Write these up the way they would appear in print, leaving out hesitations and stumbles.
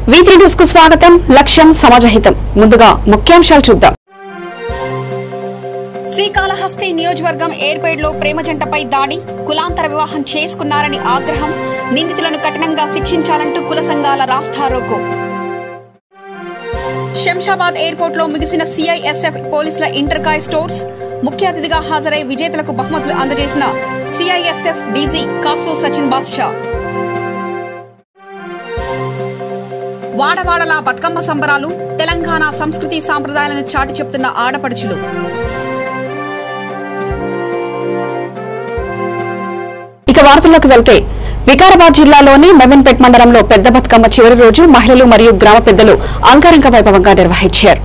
V3 news కు స్వాగతం. లక్ష్యం సమాజహితం. ముందుగా ముఖ్యాంశాలు చూద్దాం. శ్రీకాళహస్తి నియోజకవర్గం ఏర్పేడ్లో ప్రేమ జంటపై దాడి, కులాంతర వివాహం చేసుకున్నారని ఆగ్రహం, నిందితులను కఠినంగా శిక్షించాలంటూ కుల సంఘాల రాస్తారోకో. శంషాబాద్ ఎయిర్పోర్ట్ లో ముగిసిన CISF పోలీసుల ఇంటర్కాయ్ స్టోర్స్. ముఖ్య అతిథిగా హాజరై విజేతలకు బహుమతులు అందజేసిన CISF డీజీ కాసో సచిన్ బాద్షా. వాడవాడలా బతుకమ్మ సంబరాలు, తెలంగాణ సంస్కృతి సాంప్రదాయాలను చాటి చెప్తున్న ఆడపడుచులు. ఇక వార్తల్లోకి వెళ్తే, వికారాబాద్ జిల్లాలోని మోమిన్పేట్ మండలంలో పెద్ద బతుకమ్మ చివరి రోజు మహిళలు మరియు గ్రామ పెద్దలు అంగరంగ వైభవంగా నిర్వహించారు.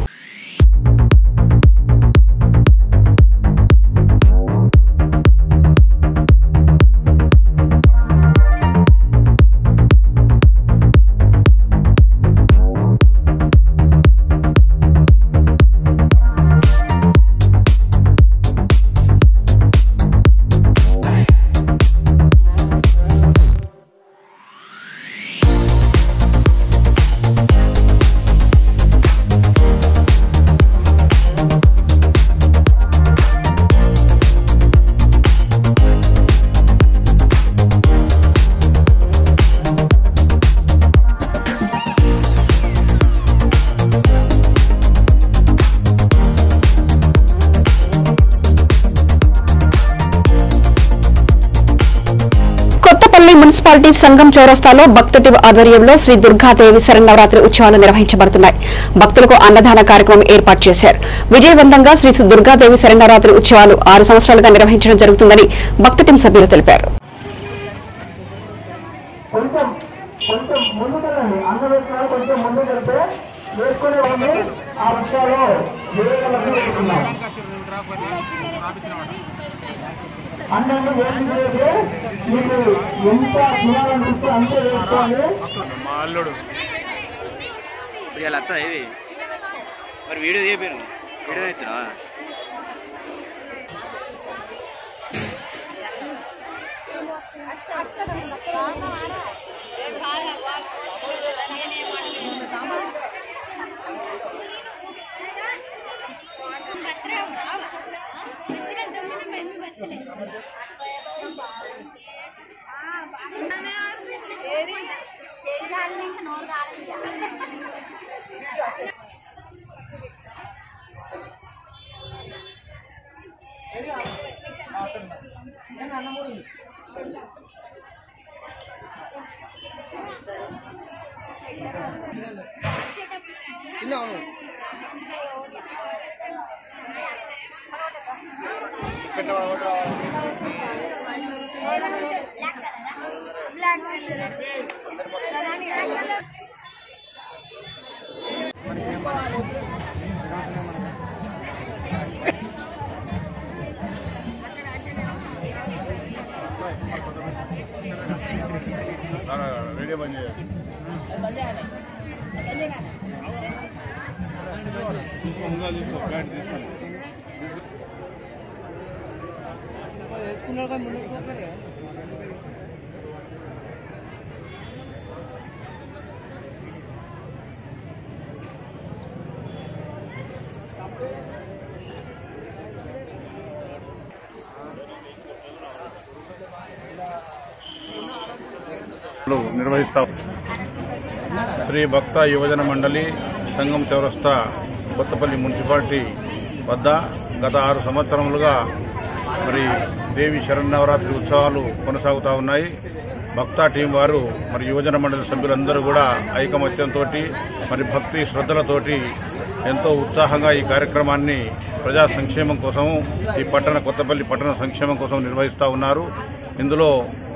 మున్సిపాలిటీ సంఘం చౌరస్తాలో భక్త టీం ఆధ్వర్యంలో శ్రీ దుర్గాదేవి శరన్నవరాత్రి ఉత్సవాలు నిర్వహించబడుతున్నాయి. భక్తులకు అన్నదాన కార్యక్రమం ఏర్పాటు చేశారు. విజయవంతంగా శ్రీ దుర్గాదేవి శరన్నవరాత్రి ఉత్సవాలు 6 సంవత్సరాలుగా నిర్వహించడం జరుగుతుందని భక్త టీం సభ్యులు తెలిపారు. అన్నంలో వేసుకుంటే మీకు ఎంత తినాలనిపిస్తే అంతే వేసుకోవాలి. మా అల్లుడు ఇలా అత్తా ఇది మరి వీడియో చేయను వీడియో ఎత్తున్నా వీడియో బంద్ చేయాలి. నిర్వహిస్తాం. శ్రీ భక్త యువజన మండలి సంఘం చౌరస్తా కొత్తపల్లి మున్సిపాలిటీ వద్ద గత 6 సంవత్సరములుగా మరి దేవి శరన్నవరాత్రి ఉత్సవాలు కొనసాగుతూ ఉన్నాయి. భక్త టీం వారు మరి యువజన మండలి సభ్యులందరూ కూడా ఐకమత్యంతో మరి భక్తి శ్రద్ధలతోటి ఎంతో ఉత్సాహంగా ఈ కార్యక్రమాన్ని ప్రజా సంక్షేమం కోసం ఈ కొత్తపల్లి పట్టణ సంక్షేమం కోసం నిర్వహిస్తూ ఉన్నారు. ఇందులో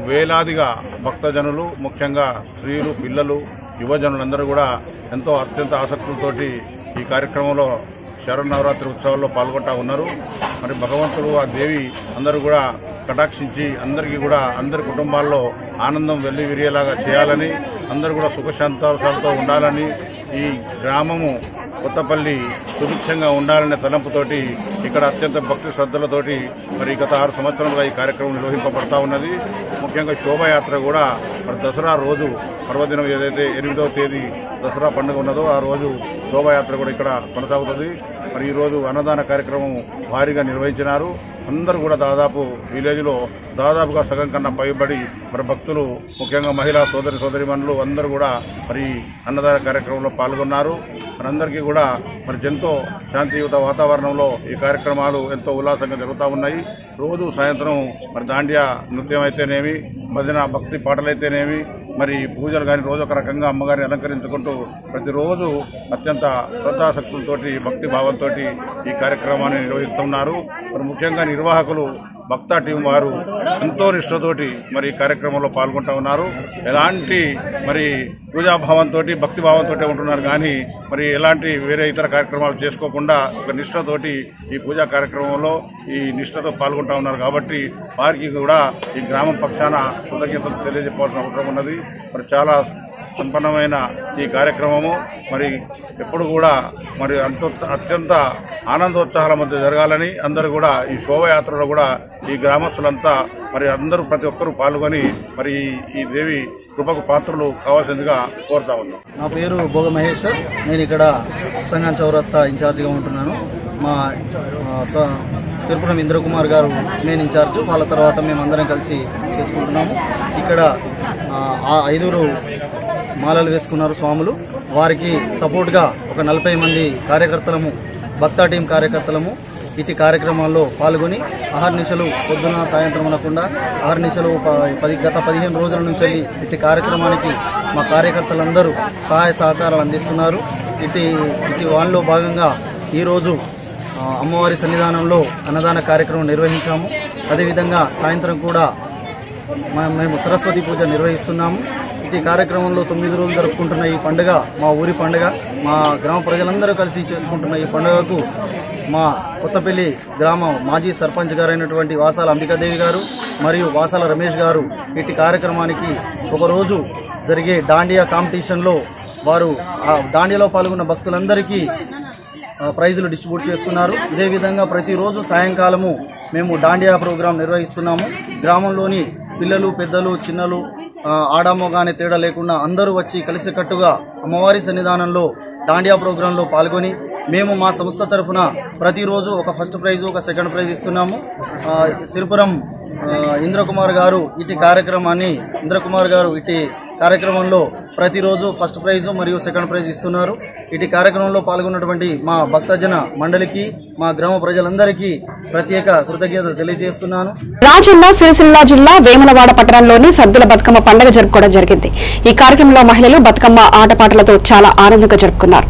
వేలాదిగా భక్తజనులు, ముఖ్యంగా స్త్రీలు, పిల్లలు, యువజనులందరూ కూడా ఎంతో అత్యంత ఆసక్తులతోటి ఈ కార్యక్రమంలో శరన్నవరాత్రి ఉత్సవాల్లో పాల్గొంటా ఉన్నారు. మరి భగవంతుడు ఆ దేవి అందరూ కూడా కటాక్షించి అందరికీ కూడా అందరి కుటుంబాల్లో ఆనందం వెల్లివిరియేలాగా చేయాలని, అందరూ కూడా సుఖశాంతాలతో ఉండాలని, ఈ గ్రామము కొత్తపల్లి సుభిక్షంగా ఉండాలనే తలంపుతోటి ఇక్కడ అత్యంత భక్తి శ్రద్ధలతోటి మరి గత 6 సంవత్సరాలుగా ఈ కార్యక్రమం నిర్వహింపబడతా ఉన్నది. ముఖ్యంగా శోభాయాత్ర కూడా మరి దసరా రోజు పర్వదినం ఏదైతే 8వ తేదీ దసరా పండుగ ఉన్నదో ఆ రోజు శోభాయాత్ర కూడా ఇక్కడ కొనసాగుతుంది. మరి ఈ రోజు అన్నదాన కార్యక్రమం భారీగా నిర్వహించినారు. అందరూ కూడా దాదాపు విలేజ్లో దాదాపుగా సగం కన్నా పైబడి మరి భక్తులు, ముఖ్యంగా మహిళా సోదరిమణులు అందరూ కూడా మరి అన్నదాన కార్యక్రమంలో పాల్గొన్నారు. మనందరికీ కూడా మరి ఎంతో శాంతియుత వాతావరణంలో ఈ కార్యక్రమాలు ఎంతో ఉల్లాసంగా జరుగుతూ ఉన్నాయి. రోజు సాయంత్రం మరి దాండియా నృత్యం అయితేనేమి, భజన భక్తి పాటలైతేనేమి, మరి పూజలు కానీ రోజు ఒక రకంగా అమ్మగారిని అలంకరించుకుంటూ ప్రతిరోజు అత్యంత శ్రద్ధాశక్తులతోటి భక్తి భావంతో ఈ కార్యక్రమాన్ని నిర్వహిస్తున్నారు. మరి ముఖ్యంగా నిర్వాహకులు భక్తా టీం వారు ఎంతో నిష్ఠతోటి మరి ఈ కార్యక్రమంలో పాల్గొంటూ ఉన్నారు. ఎలాంటి మరి పూజాభావంతో భక్తి భావంతో ఉంటున్నారు కానీ మరి ఎలాంటి వేరే ఇతర కార్యక్రమాలు చేసుకోకుండా ఒక నిష్ఠతోటి ఈ పూజా కార్యక్రమంలో ఈ నిష్ఠతో పాల్గొంటూ ఉన్నారు. కాబట్టి వారికి కూడా ఈ గ్రామం పక్షాన కృతజ్ఞతలు తెలియజెప్పాల్సిన అవసరం ఉన్నది. మరి చాలా సంపన్నమైన ఈ కార్యక్రమము మరి ఎప్పుడు కూడా మరి అత్యంత ఆనందోత్సాహాల మధ్య జరగాలని అందరూ కూడా ఈ శోభయాత్రలో కూడా ఈ గ్రామస్తులంతా మరి అందరూ ప్రతి ఒక్కరూ పాల్గొని మరి ఈ దేవి కృపకు పాత్రలు కావాల్సిందిగా కోరుతా ఉన్నాం. నా పేరు భోగ మహేశ్వర్. నేను ఇక్కడ సంగం చౌరస్తా ఇన్ఛార్జిగా ఉంటున్నాను. మా సిరిపురం ఇంద్రకుమార్ గారు నేను ఇన్ఛార్జ్. వాళ్ళ తర్వాత మేమందరం కలిసి చేసుకుంటున్నాము. ఇక్కడ 5 మాలలు వేసుకున్నారు స్వాములు. వారికి సపోర్ట్గా ఒక 40 మంది కార్యకర్తలము, భక్తా టీం కార్యకర్తలము ఇటు కార్యక్రమాల్లో పాల్గొని అహర్నిశలు పొద్దున సాయంత్రం అనకుండా అహర్నిశలు గత 15 రోజుల నుంచి ఇటు కార్యక్రమానికి మా కార్యకర్తలందరూ సహాయ సహకారాలు అందిస్తున్నారు. ఇటు వాళ్ళలో భాగంగా ఈరోజు అమ్మవారి సన్నిధానంలో అన్నదాన కార్యక్రమం నిర్వహించాము. అదేవిధంగా సాయంత్రం కూడా మేము సరస్వతి పూజ నిర్వహిస్తున్నాము. ఈ కార్యక్రమంలో 9 రోజులు జరుపుకుంటున్న ఈ పండుగ మా ఊరి పండుగ. మా గ్రామ ప్రజలందరూ కలిసి చేసుకుంటున్న ఈ పండుగకు మా కొత్తపల్లి గ్రామ మాజీ సర్పంచ్ గారైనటువంటి వాసాల అంబికాదేవి గారు మరియు వాసాల రమేష్ గారు ఇటు కార్యక్రమానికి ఒకరోజు జరిగే దాండియా కాంపిటీషన్లో వారు దాండియాలో పాల్గొన్న భక్తులందరికీ ప్రైజులు డిస్ట్రిబ్యూట్ చేస్తున్నారు. ఇదే విధంగా ప్రతిరోజు సాయంకాలము మేము దాండియా ప్రోగ్రాం నిర్వహిస్తున్నాము. గ్రామంలోని పిల్లలు, పెద్దలు, చిన్నలు, ఆడామోగానే తేడా లేకుండా అందరూ వచ్చి కలిసికట్టుగా అమ్మవారి సన్నిధానంలో దాండియా ప్రోగ్రాంలో పాల్గొని మేము మా సంస్థ తరఫున ప్రతిరోజు ఒక ఫస్ట్ ప్రైజ్, ఒక సెకండ్ ప్రైజ్ ఇస్తున్నాము. సిరిపురం ఇంద్రకుమార్ గారు ఇటు కార్యక్రమంలో ప్రతిరోజు ఫస్ట్ ప్రైజ్ మరియు సెకండ్ ప్రైజ్ ఇస్తున్నారు. ఇటు కార్యక్రమంలో పాల్గొన్నటువంటి మా భక్తజన మండలికి, మా గ్రామ ప్రజలందరికీ ప్రత్యేక కృతజ్ఞతలు తెలియజేస్తున్నాను. రాజన్న సిరిసిల్ల జిల్లా వేములవాడ పట్టణంలోని సద్దుల బతుకమ్మ పండుగ జరుపుకోవడం జరిగింది. ఈ కార్యక్రమంలో మహిళలు బతుకమ్మ ఆటపాటలతో చాలా ఆనందంగా జరుపుకున్నారు.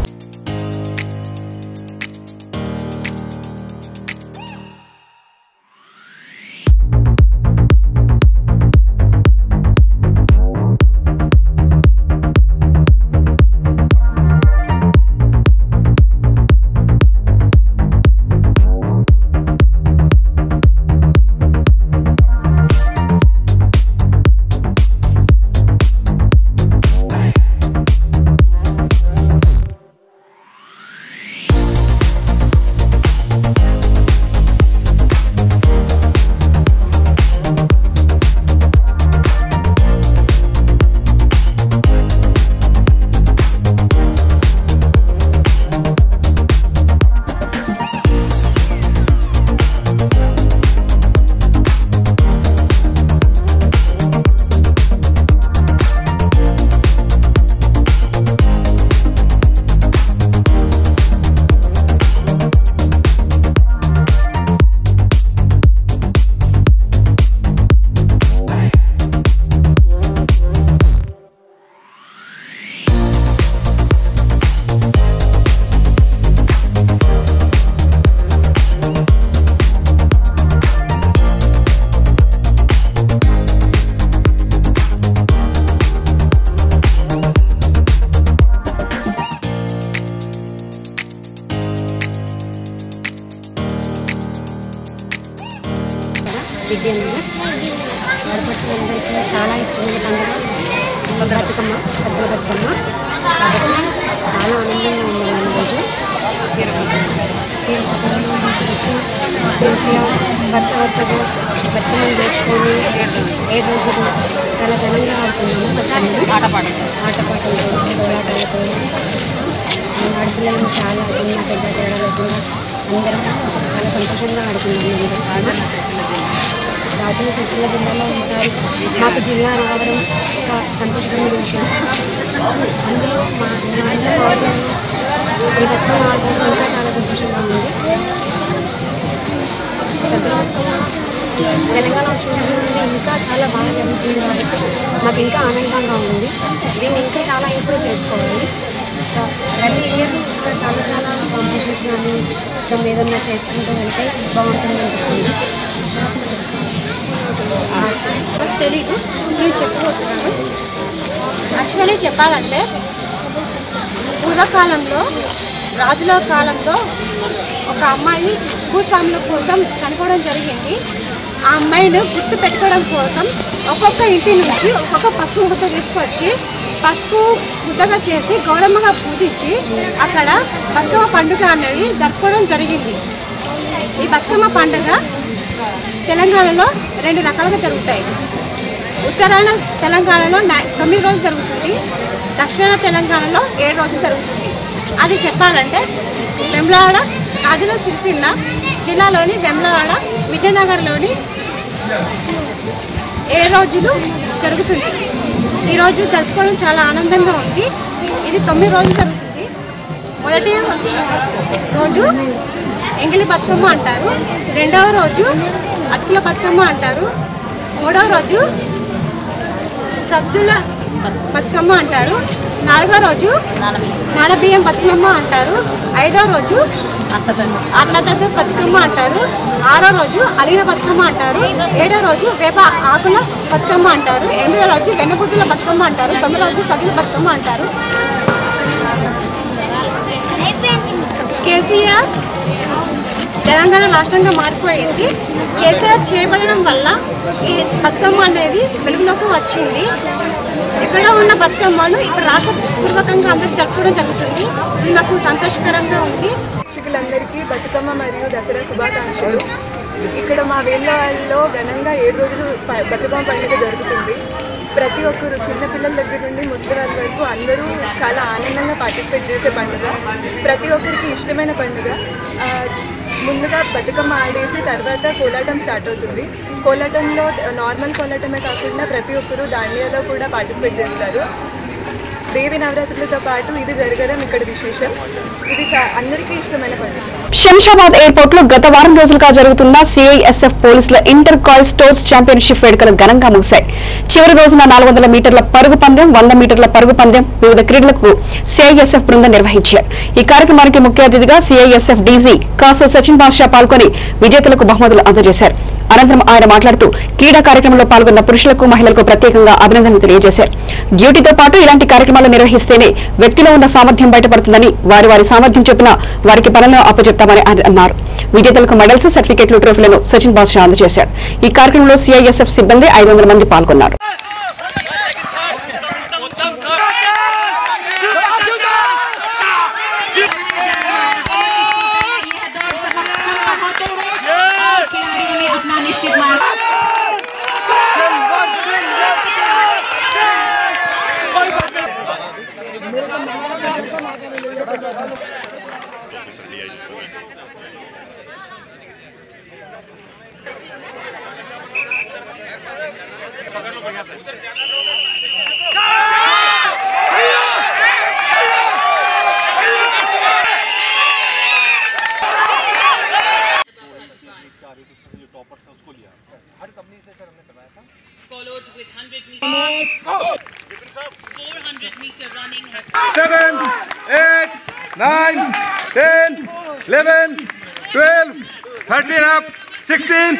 ఆడపడుచులందరికీ చాలా ఇష్టమైన పండుగ సద్దుల బతుకమ్మ. కాబట్టి చాలా ఆనందంగా ఉంది. ఈరోజు తీర్థ తీసుకొచ్చి మంచిగా వరుసగా బతుకమ్మలు తెచ్చుకొని 7 రోజులు చాలా ఘనంగా ఆడుతున్నాము. ఆటపాటలతో కోలాటాలతో ఆడపిల్లలు చాలా చిన్న పెద్ద తేడా లేకుండా అందరం చాలా సంతోషంగా ఆడుతున్నాము. రాజన్న సిరిసిల్ల జిల్లాలో ఈసారి మాకు జిల్లా రావడం ఒక సంతోషకరమైన విషయం. అందులో మా ఈ బతుకమ్మ ఆడటం ఇంకా చాలా సంతోషంగా ఉంది. సద్దుల బతుకమ్మ తెలంగాణ వచ్చినప్పటి నుండి ఇంకా చాలా బాగా జరుగుతుంది కాబట్టి మాకు ఇంకా ఆనందంగా ఉంది. దీన్ని ఇంకా చాలా ఇంప్రూవ్ చేసుకోవాలి. ప్రతి ఇయర్ చాలా కాంపిటీషన్స్ కానీ ఏదన్నా చేసుకుంటూ వెళ్తే బాగుంటుంది అనిపిస్తుంది. తెలీదు, నేను చెప్పబోతున్నాను. యాక్చువల్లీ చెప్పాలంటే పూర్వకాలంలో రాజుల కాలంలో ఒక అమ్మాయి భూస్వాముల కోసం చనిపోవడం జరిగింది. ఆ అమ్మాయిని గుర్తు పెట్టుకోవడం కోసం ఒక్కొక్క ఇంటి నుంచి ఒక్కొక్క పసుపు ముద్ద తీసుకొచ్చి పసుపు ముద్దగా చేసి గౌరమ్మగా పూజించి అక్కడ బతుకమ్మ పండుగ అనేది జరుపుకోవడం జరిగింది. ఈ బతుకమ్మ పండుగ తెలంగాణలో 2 రకాలుగా జరుగుతాయి. ఉత్తరాన తెలంగాణలో 9 రోజులు జరుగుతుంది, దక్షిణ తెలంగాణలో 7 రోజులు జరుగుతుంది. అది చెప్పాలంటే వేములవాడ రాజన్న సిరిసిల్ల జిల్లాలోని వేములవాడ విద్యానగర్లోని 7 రోజులు జరుగుతుంది. ఈరోజు జరుపుకోవడం చాలా ఆనందంగా ఉంది. ఇది 9 రోజులు జరుగుతుంది. మొదటి రోజు ఎంగిలి బతుకమ్మ అంటారు, రెండవ రోజు అటుకుల బతుకమ్మ అంటారు, మూడవ రోజు సద్దుల బతుకమ్మ అంటారు, నాలుగో రోజు నానబియ్యం బతుకమ్మ అంటారు, ఐదో రోజు అట్లదద్ద బతుకమ్మ అంటారు, ఆరో రోజు అలిగిన బతుకమ్మ అంటారు, ఏడో రోజు వేప ఆకుల బతుకమ్మ అంటారు, 8వ రోజు వెన్నబుద్దుల బతుకమ్మ అంటారు, 9వ రోజు సద్దుల బతుకమ్మ అంటారు. కేసీఆర్ తెలంగాణ రాష్ట్రంగా మారిపోయింది. కేసీఆర్ చేయబడడం వల్ల ఈ బతుకమ్మ అనేది వెలుగులోకి వచ్చింది. ఇక్కడ ఉన్న బతుకమ్మను ఇప్పుడు రాష్ట్ర పూర్వకంగా అందరూ జరుపుకోవడం జరుగుతుంది. ఇది నాకు సంతోషకరంగా ఉంది. ప్రేక్షకులందరికీ బతుకమ్మ మరియు దసరా శుభాకాంక్షలు. ఇక్కడ మా వేములవాడలో ఘనంగా 7 రోజులు బతుకమ్మ పండుగ జరుగుతుంది. ప్రతి ఒక్కరు చిన్నపిల్లల దగ్గర నుండి ముసలివారి వరకు అందరూ చాలా ఆనందంగా పార్టిసిపేట్ చేసే పండుగ. ప్రతి ఒక్కరికి ఇష్టమైన పండుగ. ముందుగా బతుకమ్మ ఆడేసి తర్వాత కోలాటం స్టార్ట్ అవుతుంది. కోలాటంలో నార్మల్ కోలాటమే కాకుండా ప్రతి ఒక్కరు దాండియాలో కూడా పార్టిసిపేట్ చేస్తారు. దేవి నవరాత్రులతో పాటు ఇది జరగడం ఇక్కడ విశేషం. ఇది అందరికీ ఇష్టమైన పండుగ. శంషాబాద్ ఎయిర్పోర్ట్ లో గత వారం రోజులుగా జరుగుతున్న సిఐఎస్ఎఫ్ పోలీసుల ఇంటర్ కాల్ స్టోర్స్ ఛాంపియన్షిప్ వేడుకలు ఘనంగా ముగిశాయి. చివరి రోజున 400 మీటర్ల పరుగు పందెం, 100 మీటర్ల పరుగు పందెం, వివిధ క్రీడలకు సిఐఎస్ఎఫ్ బృందం నిర్వహించారు. ఈ కార్యక్రమానికి ముఖ్య అతిథిగా సిఐఎస్ఎఫ్ డీజీ కాసో సచిన్ బాషా పాల్గొని విజేతలకు బహుమతులు అందజేశారు. అనంతరం ఆయన మాట్లాడుతూ క్రీడా కార్యక్రమంలో పాల్గొన్న పురుషులకు మహిళలకు ప్రత్యేకంగా అభినందనలు తెలియజేశారు. డ్యూటీతో పాటు ఇలాంటి కార్యక్రమాలు నిర్వహిస్తేనే వ్యక్తిలో ఉన్న సామర్థ్యం బయటపడుతుందని, వారి సామర్థ్యం చొప్పున వారికి పనులను అప్పచెప్తామని అన్నారు. విజేతలకు మెడల్స్, సర్టిఫికెట్లు, ట్రోఫీలను సచిన్ బాషా అందజేశారు. ఈ కార్యక్రమంలో సిఐఎస్ఎఫ్ సిబ్బంది 500 మంది పాల్గొన్నారు. Followed with 100 meters, 400 meter running. 7, 8, 9, 10, 11, 12, 13 up, 16,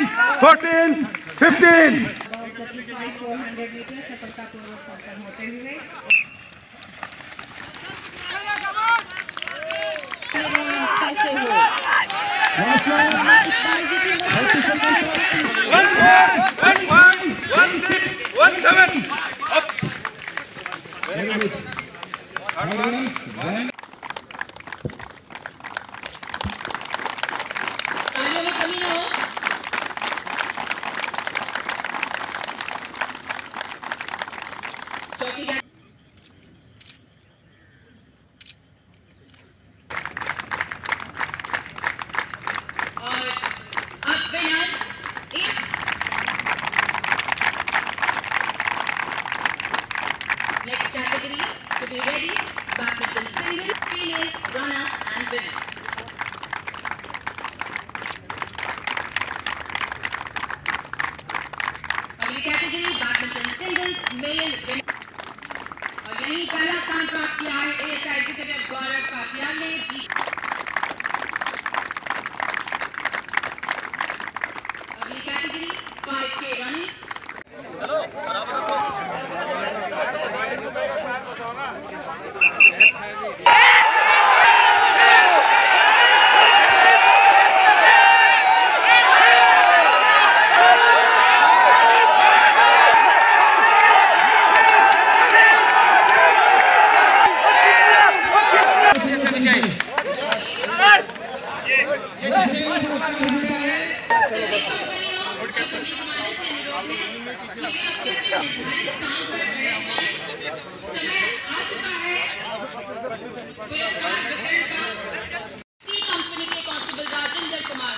14, 15. you ready? Badminton single, female, runner and winner. अगली category badminton singles male women और यही पहला स्थान प्राप्त किया है एएसआई एग्जीक्यूटिव गौरव कातियाल ने। अगली कैटेगरी 5K रनिंग। कंपनी के कांस्टेबल राजेंद्र कुमार।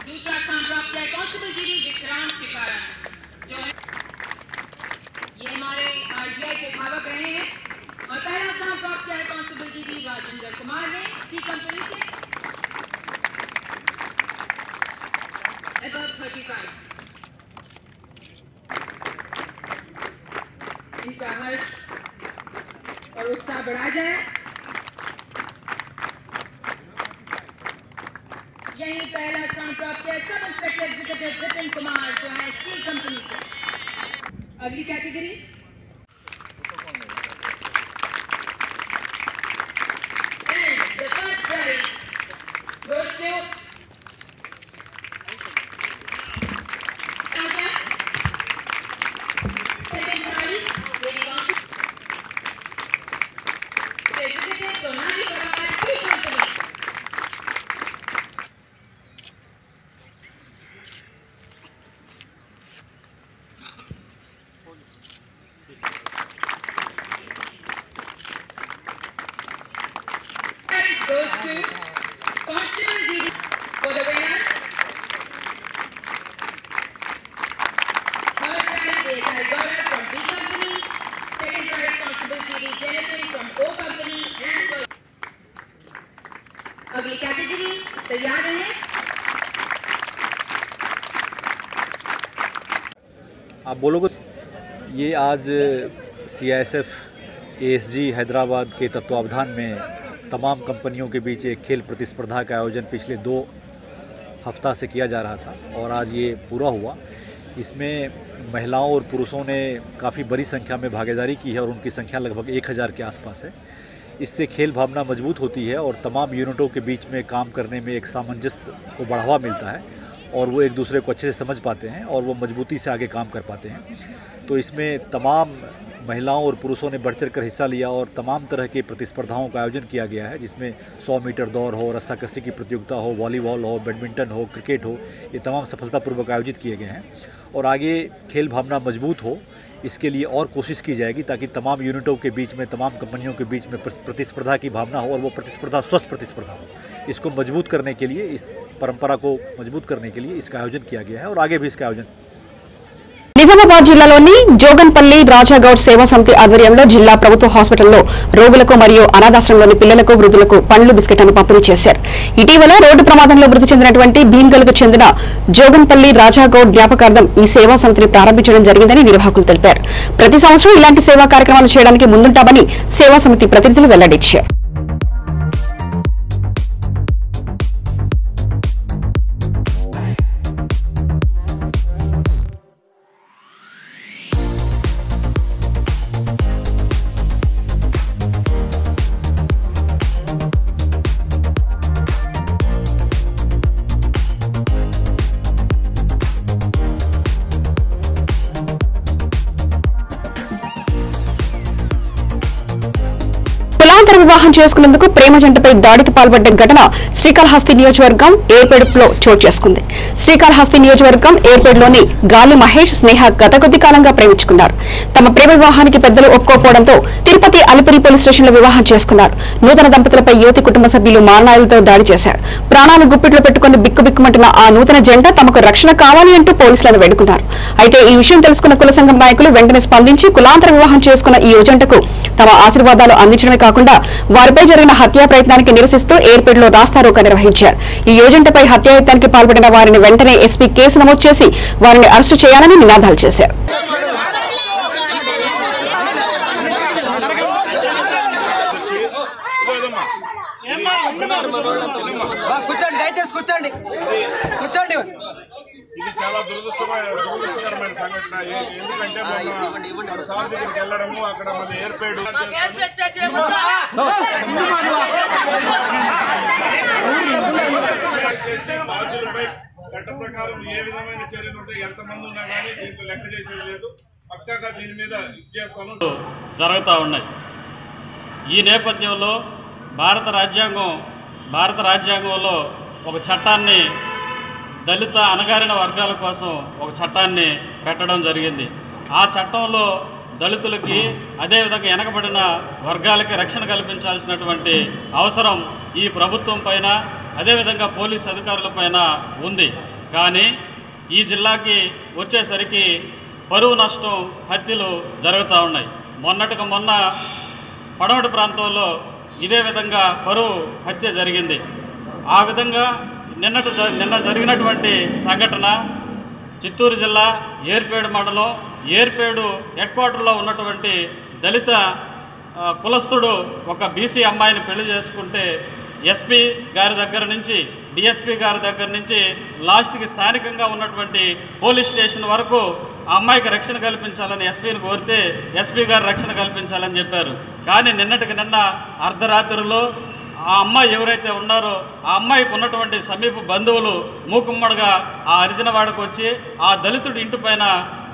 दूसरा स्थान प्राप्त किया कांस्टेबल जीडी विक्रांत शिकारण, जो है ये हमारे आरटीआई के भावक रहे हैं। और पहला स्थान प्राप्त किया है कांस्टेबल जीडी राजेंद्र कुमार ने सी कंपनी से above 35। इनका हर्ष और उत्साह बढ़ा जाए। यही पहला स्थान प्राप्त किया sub inspector executive Vipin Kumar, जो है सी कंपनी से। अगली category the first prize goes to Tata. Second prize going on to Executive Sonali Parwar, C company. Goes to Constable GD for the winner. Third prize ASI Gaurav from B company. Second prize Constable GD Jennifer from O company. And for अगली category तैयार रहे। आप बोलोगे। ये आज CISF ASG Hyderabad के तत्वावधान में तमाम कंपनियों के बीच एक खेल प्रतिस्पर्धा का आयोजन पिछले 2 हफ्ता से किया जा रहा था और आज ये पूरा हुआ। इसमें महिलाओं और पुरुषों ने काफ़ी बड़ी संख्या में भागीदारी की है और उनकी संख्या लगभग 1000 के आसपास है। इससे खेल भावना मजबूत होती है और तमाम यूनिटों के बीच में काम करने में एक सामंजस्य को बढ़ावा मिलता है और वो एक दूसरे को अच्छे से समझ पाते हैं और वो मजबूती से आगे काम कर पाते हैं। तो इसमें तमाम महिलाओं और पुरुषों ने बढ़ चढ़कर हिस्सा लिया और तमाम तरह की प्रतिस्पर्धाओं का आयोजन किया गया है, जिसमें 100 मीटर दौड़ हो, रस्साकसी की प्रतियोगिता हो, वॉलीबॉल हो, बैडमिंटन हो, क्रिकेट हो, ये तमाम सफलतापूर्वक आयोजित किए गए हैं। और आगे खेल भावना मजबूत हो इसके लिए और कोशिश की जाएगी ताकि तमाम यूनिटों के बीच में, तमाम कंपनियों के बीच में प्रतिस्पर्धा की भावना हो और वो प्रतिस्पर्धा स्वस्थ प्रतिस्पर्धा हो। इसको मजबूत करने के लिए, इस परंपरा को मजबूत करने के लिए इसका आयोजन किया गया है और आगे भी इसका आयोजन। నిజామాబాద్ జిల్లాలోని జోగన్పల్లి రాజాగౌడ్ సేవా సమితి ఆధ్వర్యంలో జిల్లా ప్రభుత్వ హాస్పిటల్లో రోగులకు మరియు అనాథాశ్రమంలోని పిల్లలకు, వృద్ధులకు పండ్లు, బిస్కెట్లను పంపిణీ చేశారు. ఇటీవల రోడ్డు ప్రమాదంలో మృతి చెందినటువంటి భీమ్గల్కు చెందిన జోగన్పల్లి రాజాగౌడ్ జ్ఞాపకార్థం ఈ సేవా సమితిని ప్రారంభించడం జరిగిందని నిర్వాహకులు తెలిపారు. ప్రతి సంవత్సరం ఇలాంటి సేవా కార్యక్రమాలు చేయడానికి ముందుంటామని సేవా సమితి ప్రతినిధులు వెల్లడించారు. కులాంతర వివాహం చేసుకునేందుకు ప్రేమ జంటపై దాడికి పాల్పడ్డ ఘటన శ్రీకాళహస్తి నియోజకవర్గం ఏర్పేడులో చోటు చేసుకుంది. శ్రీకాళహస్తి నియోజకవర్గం ఏర్పేడులోని గాలి మహేష్ స్నేహ గత కొద్ది కాలంగా ప్రేమించుకున్నారు. తమ ప్రేమ వివాహానికి పెద్దలు ఒప్పుకోకపోవడంతో తిరుపతి అలిపిరి పోలీస్ స్టేషన్లో వివాహం చేసుకున్నారు. నూతన దంపతులపై యువతి కుటుంబ సభ్యులు మారణాయులతో దాడి చేశారు. ప్రాణాలు గుప్పిట్లో పెట్టుకుని బిక్కుబిక్కుమంటున్న ఆ నూతన జంట తమకు రక్షణ కావాలి అంటూ పోలీసులను వేడుకున్నారు. అయితే ఈ విషయం తెలుసుకున్న కుల సంఘం నాయకులు వెంటనే స్పందించి కులాంతర వివాహం చేసుకున్న ఈ యువజంటకు తమ ఆశీర్వాదాలు అందించడమే కాకుండా వారిపై జరిగిన హత్యా ప్రయత్నానికి నిరసిస్తూ ఏర్పేడులో రాస్తారోకో నిర్వహించారు. ఈ యువజంటపై హత్యాయత్నానికి పాల్పడిన వారిని వెంటనే ఎస్పీ కేసు నమోదు చేసి వారిని అరెస్టు చేయాలని నినాదాలు చేశారు. ఇది చాలా దురదృష్టకరమైన సంఘటన. ఎందుకంటే మన సార్ దగ్గరికి వెళ్ళడము అక్కడ మన ఏర్పేడు బాధ్యులపై చట్ట ప్రకారం ఏ విధమైన చర్యలు ఉంటాయి, ఎంతమంది ఉన్నా కానీ దీంట్లో లెక్క చేసేది లేదు. పక్కాగా దీని మీద చేస్తాను జరుగుతూ ఉన్నాయి. ఈ నేపథ్యంలో భారత రాజ్యాంగంలో ఒక చట్టాన్ని దళిత అణగారిన వర్గాల కోసం ఒక చట్టాన్ని పెట్టడం జరిగింది. ఆ చట్టంలో దళితులకి అదేవిధంగా వెనకబడిన వర్గాలకి రక్షణ కల్పించాల్సినటువంటి అవసరం ఈ ప్రభుత్వం పైన అదేవిధంగా పోలీస్ అధికారుల పైన ఉంది. కానీ ఈ జిల్లాకి వచ్చేసరికి పరువు నష్టం హత్యలు జరుగుతూ ఉన్నాయి. మొన్నటికి మొన్న పడమటి ప్రాంతంలో ఇదే విధంగా పరువు హత్య జరిగింది. ఆ విధంగా నిన్న జరిగినటువంటి సంఘటన చిత్తూరు జిల్లా ఏర్పేడు మండలం ఏర్పేడు హెడ్ క్వార్టర్లో ఉన్నటువంటి దళిత కులస్తుడు ఒక బీసీ అమ్మాయిని పెళ్లి చేసుకుంటే ఎస్పీ గారి దగ్గర నుంచి డిఎస్పీ గారి దగ్గర నుంచి లాస్ట్కి స్థానికంగా ఉన్నటువంటి పోలీస్ స్టేషన్ వరకు ఆ అమ్మాయికి రక్షణ కల్పించాలని ఎస్పీని కోరితే ఎస్పీ గారు రక్షణ కల్పించాలని చెప్పారు. కానీ నిన్నటికి నిన్న అర్ధరాత్రిలో ఆ అమ్మాయి ఎవరైతే ఉన్నారో ఆ అమ్మాయికి ఉన్నటువంటి సమీప బంధువులు మూకుమ్మడిగా ఆ అరిజినవాడకు వచ్చి ఆ దళితుడి ఇంటి పైన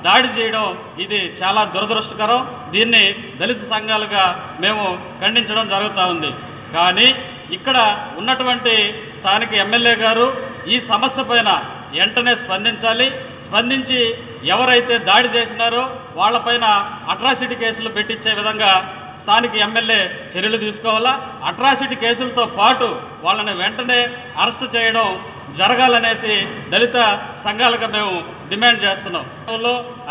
దాడి చేయడం ఇది చాలా దురదృష్టకరం. దీన్ని దళిత సంఘాలుగా మేము ఖండించడం జరుగుతూ ఉంది. కానీ ఇక్కడ ఉన్నటువంటి స్థానిక ఎమ్మెల్యే గారు ఈ సమస్య పైన వెంటనే స్పందించి ఎవరైతే దాడి చేసినారో వాళ్లపైన అట్రాసిటీ కేసులు పెట్టించే విధంగా స్థానిక ఎమ్మెల్యే చర్యలు తీసుకోవాలా. అట్రాసిటీ కేసులతో పాటు వాళ్ళని వెంటనే అరెస్టు చేయడం జరగాలనేసి దళిత సంఘాలుగా మేము డిమాండ్ చేస్తున్నాం.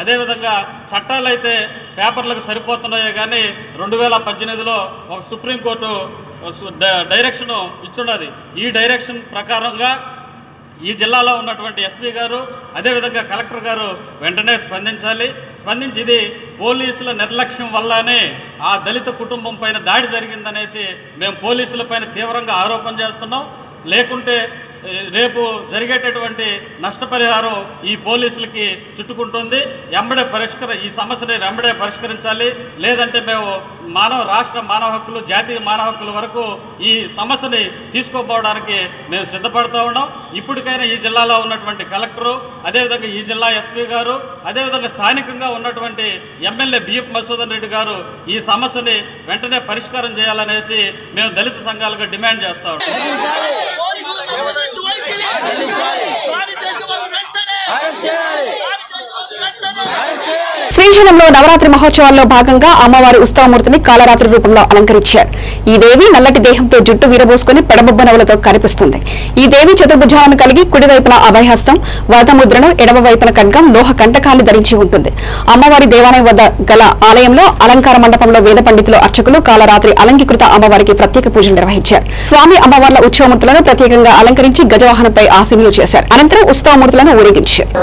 అదేవిధంగా చట్టాలు అయితే పేపర్లకు సరిపోతున్నాయో కానీ 2018లో ఒక సుప్రీంకోర్టు డైరెక్షన్ ఇచ్చున్నది. ఈ డైరెక్షన్ ప్రకారంగా ఈ జిల్లాలో ఉన్నటువంటి ఎస్పీ గారు అదేవిధంగా కలెక్టర్ గారు వెంటనే స్పందించి ఇది పోలీసుల నిర్లక్ష్యం వల్లనే ఆ దళిత కుటుంబం పైన దాడి జరిగిందనేసి మేము పోలీసుల పైన తీవ్రంగా ఆరోపణ చేస్తున్నాం. లేకుంటే రేపు జరిగేటటువంటి నష్టపరిహారం ఈ పోలీసులకి చుట్టుకుంటుంది. ఈ సమస్యని వెంబడే పరిష్కరించాలి. లేదంటే మేము రాష్ట్ర మానవ హక్కులు జాతీయ మానవ హక్కుల వరకు ఈ సమస్యని తీసుకోపోవడానికి మేము సిద్ధపడుతూ ఉన్నాం. ఇప్పటికైనా ఈ జిల్లాలో ఉన్నటువంటి కలెక్టరు అదేవిధంగా ఈ జిల్లా ఎస్పీ గారు అదేవిధంగా స్థానికంగా ఉన్నటువంటి ఎమ్మెల్యే బిఎఫ్ మసూదన్ రెడ్డి గారు ఈ సమస్యని వెంటనే పరిష్కారం చేయాలనేసి మేము దళిత సంఘాలుగా డిమాండ్ చేస్తా ఉన్నాం. శ్రీశైలంలో నవరాత్రి మహోత్సవాల్లో భాగంగా అమ్మవారి ఉత్సవమూర్తిని కాలరాత్రి రూపంలో అలంకరించారు. ఈ దేవి నల్లటి దేహంతో జుట్టు వీరబోసుకుని పెడబొబ్బ నవ్వులతో కనిపిస్తుంది. ఈ దేవి చతుర్భుజాలను కలిగి కుడివైపున అభయహస్తం, వరదముద్రను, ఎడమ వైపున ఖడ్గం, లోహ కంటకాన్ని ధరించి ఉంటుంది. అమ్మవారి దేవాలయం వద్ద గల ఆలయంలో అలంకార మండపంలో వేద పండితులు అర్చకులు కాలరాత్రి అలంకృత అమ్మవారికి ప్రత్యేక పూజలు నిర్వహించారు. స్వామి అమ్మవార్ల ఉత్సవమూర్తులను ప్రత్యేకంగా అలంకరించి గజవాహనంపై ఆశీనులు చేశారు. అనంతరం ఉత్సవమూర్తులను ఊరేగించారు.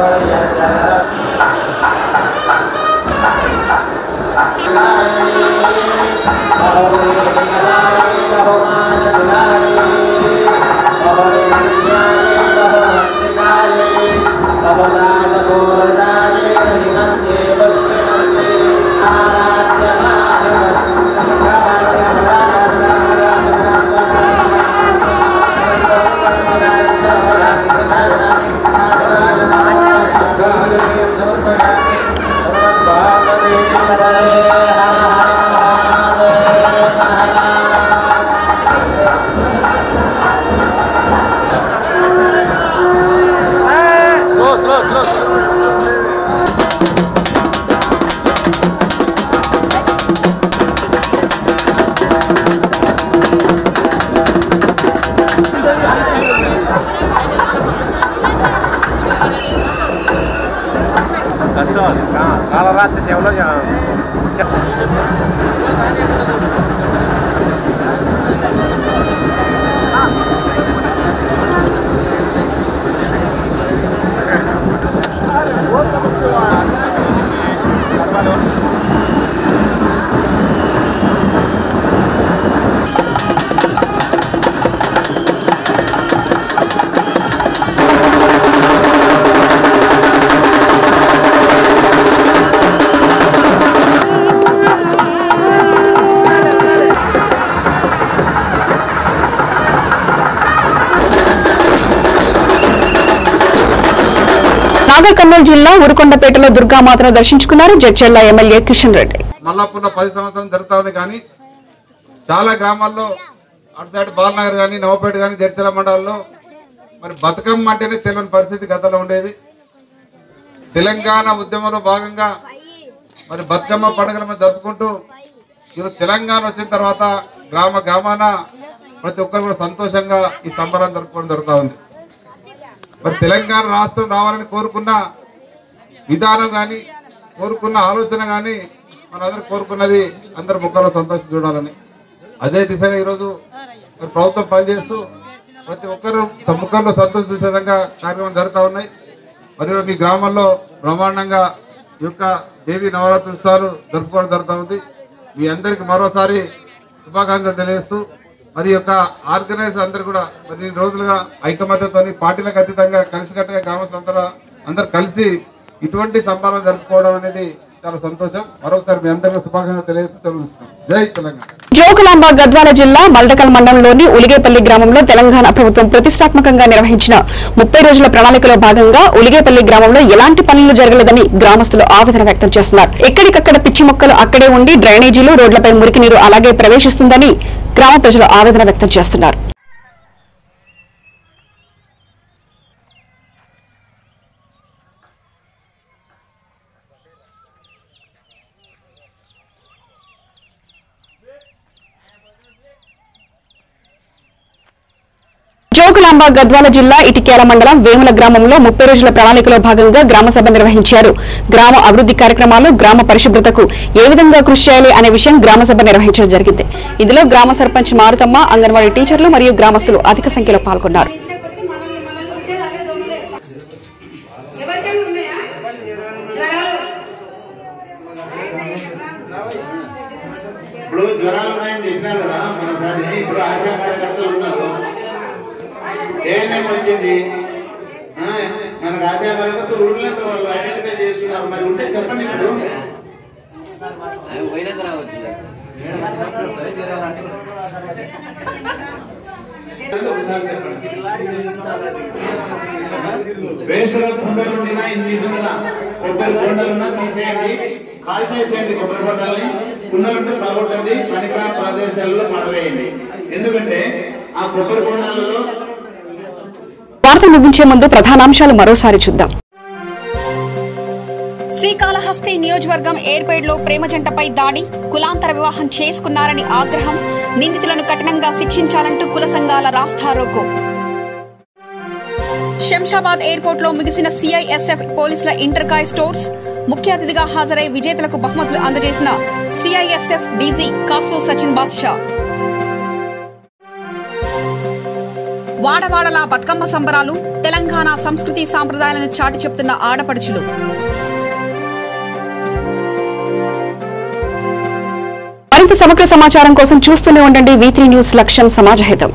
నాగర్ కర్నూలు జిల్లా ఉరుకొండపేటలో దుర్గామాతను దర్శించుకున్నారు జడ్చర్ల ఎమ్మెల్యే కిషన్ రెడ్డి. మల్లాపూర్లో 10 సంవత్సరాలు జరుగుతా ఉంది. కానీ చాలా గ్రామాల్లో అటు సైడ్ బాలనగర్ కానీ నవపేట కానీ జడ్చర్ల మండలంలో మరి బతుకమ్మ అంటేనే తెలియని పరిస్థితి గతంలో ఉండేది. తెలంగాణ ఉద్యమంలో భాగంగా మరి బతుకమ్మ పండుగలను జరుపుకుంటూ ఈరోజు తెలంగాణ వచ్చిన తర్వాత గ్రామ గ్రామాన ప్రతి ఒక్కరు కూడా సంతోషంగా ఈ సంబరాన్ని జరుపుకోవడం జరుగుతూ ఉంది. మరి తెలంగాణ రాష్ట్రం రావాలని కోరుకున్న విధానం కానీ కోరుకున్న ఆలోచన కానీ మనందరూ కోరుకున్నది అందరు ముఖంలో సంతోషం చూడాలని. అదే దిశగా ఈరోజు మరి ప్రభుత్వం పనిచేస్తూ ప్రతి ఒక్కరు ముఖంలో సంతోషం చూసే విధంగా కార్యక్రమాలు జరుగుతూ ఉన్నాయి. మరియు మీ గ్రామంలో బ్రహ్మాండంగా ఈ యొక్క దేవి నవరాత్రి ఉత్సవాలు జరుపుకోవడం జరుగుతూ ఉంది. మీ అందరికీ మరోసారి శుభాకాంక్షలు తెలియజేస్తూ మరి యొక్క ఆర్గనైజర్ అందరూ కూడా మరి రోజులుగా ఐకమత్యతో పార్టీలకు అతీతంగా కలిసికట్టుగా గ్రామస్తులందరూ అందరూ కలిసి ఇటువంటి సంబరాలు జరుపుకోవడం అనేది చాలా సంతోషం. మరొకసారి మీ అందరికీ శుభాకాంక్షలు తెలియజేస్తూ జై తెలంగాణ. జోగులాంబ గద్వాల జిల్లా మల్దకల్ మండలంలోని ఉలిగేపల్లి గ్రామంలో తెలంగాణ ప్రభుత్వం ప్రతిష్టాత్మకంగా నిర్వహించిన 30 రోజుల ప్రణాళికలో భాగంగా ఉలిగేపల్లి గ్రామంలో ఎలాంటి పనులు జరగలేదని గ్రామస్తులు ఆవేదన వ్యక్తం చేస్తున్నారు. ఎక్కడికక్కడ పిచ్చి మొక్కలు అక్కడే ఉండి డ్రైనేజీలు రోడ్లపై మురికి నీరు అలాగే ప్రవేశిస్తుందని గ్రామ ప్రజలు ఆవేదన వ్యక్తం చేస్తున్నారు. జోగులాంబ గద్వాల జిల్లా ఇటికేల మండలం వేముల గ్రామంలో 30 రోజుల ప్రణాళికలో భాగంగా గ్రామ సభ నిర్వహించారు. గ్రామ అభివృద్ది కార్యక్రమాలు గ్రామ పరిశుభ్రతకు ఏ విధంగా కృషి చేయాలి అనే విషయం గ్రామ సభ నిర్వహించడం జరిగింది. ఇందులో గ్రామ సర్పంచ్ మారుతమ్మ, అంగన్వాడీ టీచర్లు మరియు గ్రామస్తులు అధిక సంఖ్యలో పాల్గొన్నారు. ఇప్పుడు జ్వరాలు ఉన్నాయని చెప్పినారు కదా మనసారి. ఇప్పుడు ఆశా కార్యకర్తలు ఉన్నారు, ఏమేమి వచ్చింది మనకు ఆశా కార్యకర్తలు రూట్లంటే వాళ్ళు ఐడెంటిఫై చేస్తున్నారు. మరి ఉంటే చెప్పండి. ఇప్పుడు ఒకసారి చెప్పండి. వేసులో కొబ్బరి ఉండినా ఇన్ని కొబ్బరి బొండలున్నా తీసేయండి, కాల్ చేసేయండి. కొబ్బరి బొండల్ని కుండలుంటే పలగొట్టండి, పనికిరాని ప్రదేశాలలో పడవేయండి. ఎందుకంటే ఆ కొబ్బరి బొండాలలో. వార్త ముగించే ముందు ప్రధానాంశాలు మరోసారి చూద్దాం. శ్రీకాళహస్తి నియోజకవర్గం ఏర్పేడ్లో ప్రేమ జంటపై దాడి, కులాంతర వివాహం చేసుకున్నారని ఆగ్రహం, నిందితులను కఠినంగా శిక్షించాలంటూ కుల సంఘాల రాస్తారోకో. శంషాబాద్ ఎయిర్పోర్ట్లో ముగిసిన సిఐఎస్ఎఫ్ పోలీసుల ఇంటర్కాయ్ స్టోర్స్, ముఖ్య అతిథిగా హాజరై విజేతలకు బహుమతులు అందజేసిన సిఐఎస్ఎఫ్ డీజీ కాసో సచిన్ బాద్షా. వాడవాడలా బతుకమ్మ సంబరాలు, తెలంగాణ సంస్కృతి సాంప్రదాయాలను చాటి చెప్తున్న ఆడపడుచులు. మరింత సమగ్ర సమాచారం కోసం చూస్తూనే ఉండండి V3 న్యూస్. లక్ష్యం సమాజహితం.